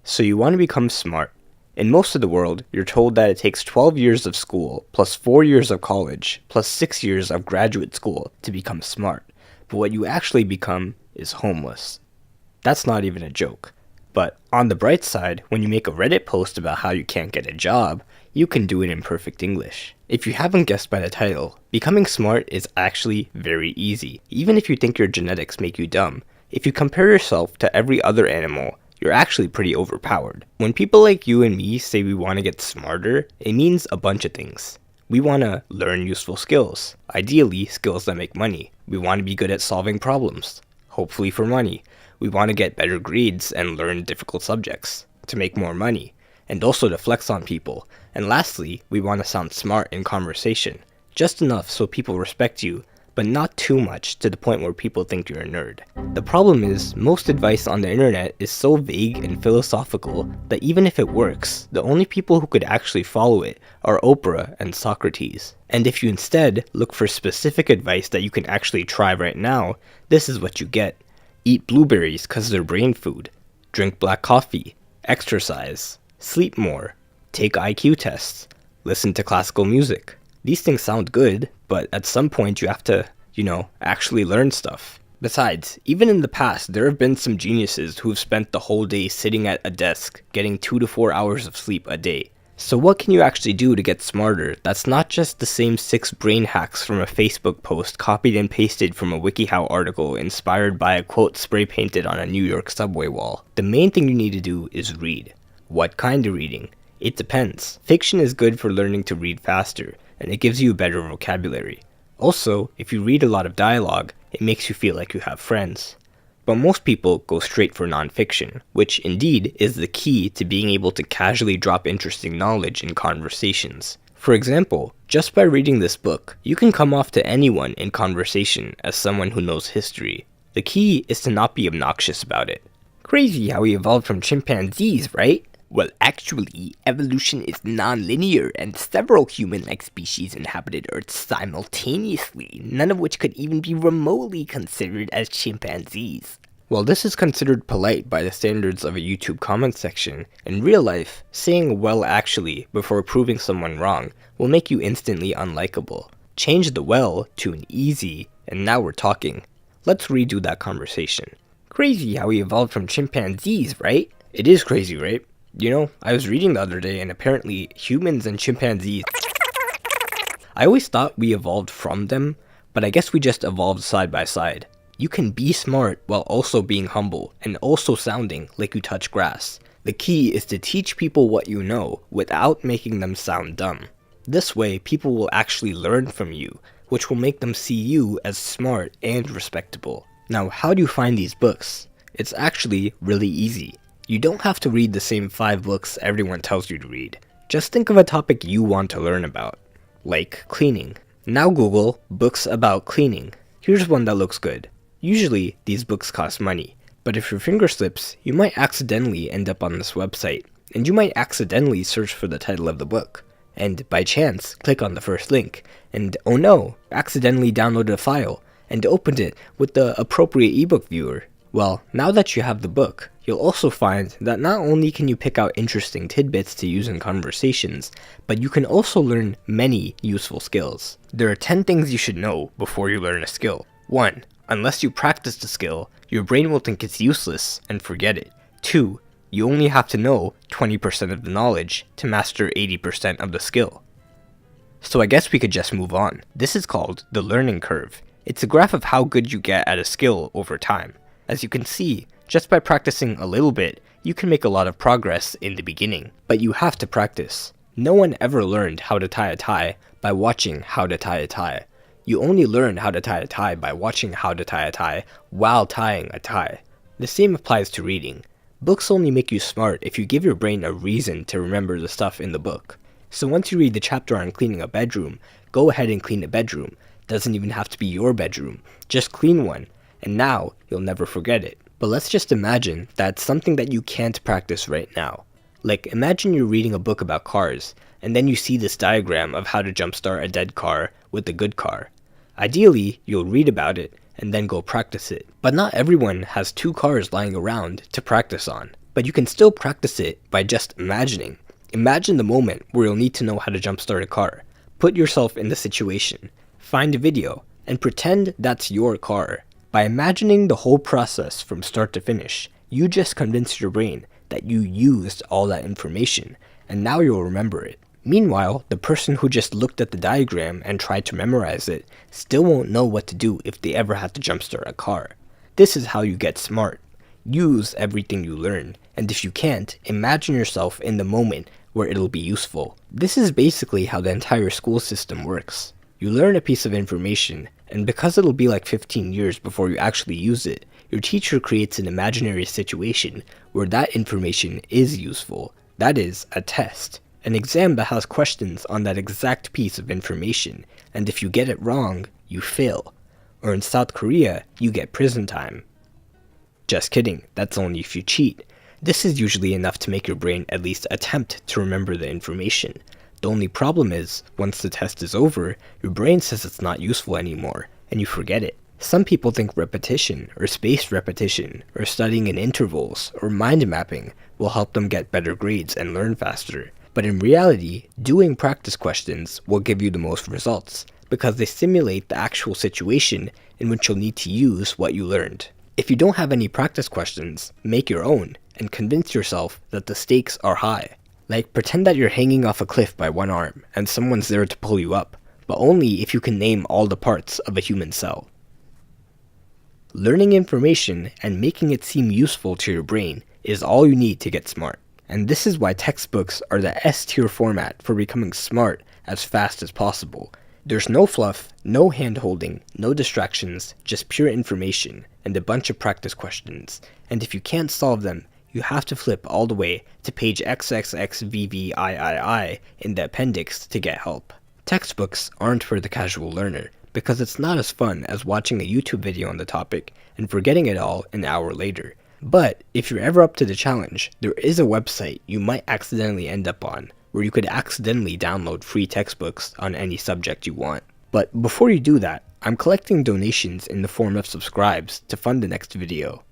So you want to become smart. In most of the world, you're told that it takes 12 years of school, plus 4 years of college, plus 6 years of graduate school to become smart. But what you actually become is homeless. That's not even a joke. But on the bright side, when you make a Reddit post about how you can't get a job, you can do it in perfect English. If you haven't guessed by the title, becoming smart is actually very easy. Even if you think your genetics make you dumb, if you compare yourself to every other animal, you're actually pretty overpowered. When people like you and me say we want to get smarter, it means a bunch of things. We want to learn useful skills, ideally skills that make money. We want to be good at solving problems, hopefully for money. We want to get better grades and learn difficult subjects to make more money, and also to flex on people. And lastly, we want to sound smart in conversation, just enough so people respect you, but not too much to the point where people think you're a nerd. The problem is, most advice on the internet is so vague and philosophical that even if it works, the only people who could actually follow it are Oprah and Socrates. And if you instead look for specific advice that you can actually try right now, this is what you get. Eat blueberries cause they're brain food. Drink black coffee. Exercise. Sleep more. Take IQ tests. Listen to classical music. These things sound good, but at some point you have to, actually learn stuff. Besides, even in the past, there have been some geniuses who've spent the whole day sitting at a desk, getting 2 to 4 hours of sleep a day. So what can you actually do to get smarter that's not just the same 6 brain hacks from a Facebook post copied and pasted from a WikiHow article inspired by a quote spray painted on a New York subway wall? The main thing you need to do is read. What kind of reading? It depends. Fiction is good for learning to read faster, and it gives you a better vocabulary. Also, if you read a lot of dialogue, it makes you feel like you have friends. But most people go straight for nonfiction, which indeed is the key to being able to casually drop interesting knowledge in conversations. For example, just by reading this book, you can come off to anyone in conversation as someone who knows history. The key is to not be obnoxious about it. Crazy how we evolved from chimpanzees, right? Well, actually, evolution is non-linear, and several human-like species inhabited Earth simultaneously, none of which could even be remotely considered as chimpanzees. While this is considered polite by the standards of a YouTube comment section, in real life, saying "well actually" before proving someone wrong will make you instantly unlikable. Change the "well" to an "easy," and now we're talking. Let's redo that conversation. Crazy how we evolved from chimpanzees, right? It is crazy, right? I was reading the other day and apparently humans and chimpanzees... I always thought we evolved from them, but I guess we just evolved side by side. You can be smart while also being humble and also sounding like you touch grass. The key is to teach people what you know without making them sound dumb. This way, people will actually learn from you, which will make them see you as smart and respectable. Now, how do you find these books? It's actually really easy. You don't have to read the same 5 books everyone tells you to read. Just think of a topic you want to learn about, like cleaning. Now Google books about cleaning. Here's one that looks good. Usually, these books cost money, but if your finger slips, you might accidentally end up on this website, and you might accidentally search for the title of the book, and by chance, click on the first link, and oh no, accidentally downloaded a file, and opened it with the appropriate ebook viewer. Well, now that you have the book, you'll also find that not only can you pick out interesting tidbits to use in conversations, but you can also learn many useful skills. There are 10 things you should know before you learn a skill. 1. Unless you practice the skill, your brain will think it's useless and forget it. 2. You only have to know 20% of the knowledge to master 80% of the skill. So I guess we could just move on. This is called the learning curve. It's a graph of how good you get at a skill over time. As you can see, just by practicing a little bit, you can make a lot of progress in the beginning. But you have to practice. No one ever learned how to tie a tie by watching how to tie a tie. You only learn how to tie a tie by watching how to tie a tie while tying a tie. The same applies to reading. Books only make you smart if you give your brain a reason to remember the stuff in the book. So once you read the chapter on cleaning a bedroom, go ahead and clean a bedroom. Doesn't even have to be your bedroom. Just clean one. And now, you'll never forget it. But let's just imagine that's something that you can't practice right now. Like, imagine you're reading a book about cars, and then you see this diagram of how to jumpstart a dead car with a good car. Ideally, you'll read about it, and then go practice it. But not everyone has 2 cars lying around to practice on. But you can still practice it by just imagining. Imagine the moment where you'll need to know how to jumpstart a car. Put yourself in the situation, find a video, and pretend that's your car. By imagining the whole process from start to finish, you just convinced your brain that you used all that information, and now you'll remember it. Meanwhile, the person who just looked at the diagram and tried to memorize it still won't know what to do if they ever had to jumpstart a car. This is how you get smart. Use everything you learn, and if you can't, imagine yourself in the moment where it'll be useful. This is basically how the entire school system works. You learn a piece of information, and because it'll be like 15 years before you actually use it, your teacher creates an imaginary situation where that information is useful. That is, a test. An exam that has questions on that exact piece of information, and if you get it wrong, you fail. Or in South Korea, you get prison time. Just kidding, that's only if you cheat. This is usually enough to make your brain at least attempt to remember the information. The only problem is, once the test is over, your brain says it's not useful anymore, and you forget it. Some people think repetition, or spaced repetition, or studying in intervals, or mind mapping will help them get better grades and learn faster. But in reality, doing practice questions will give you the most results, because they simulate the actual situation in which you'll need to use what you learned. If you don't have any practice questions, make your own, and convince yourself that the stakes are high. Like, pretend that you're hanging off a cliff by one arm, and someone's there to pull you up, but only if you can name all the parts of a human cell. Learning information and making it seem useful to your brain is all you need to get smart. And this is why textbooks are the S-tier format for becoming smart as fast as possible. There's no fluff, no hand-holding, no distractions, just pure information, and a bunch of practice questions. And if you can't solve them, you have to flip all the way to page XXXVVIII in the appendix to get help. Textbooks aren't for the casual learner, because it's not as fun as watching a YouTube video on the topic and forgetting it all an hour later. But if you're ever up to the challenge, there is a website you might accidentally end up on, where you could accidentally download free textbooks on any subject you want. But before you do that, I'm collecting donations in the form of subscribes to fund the next video.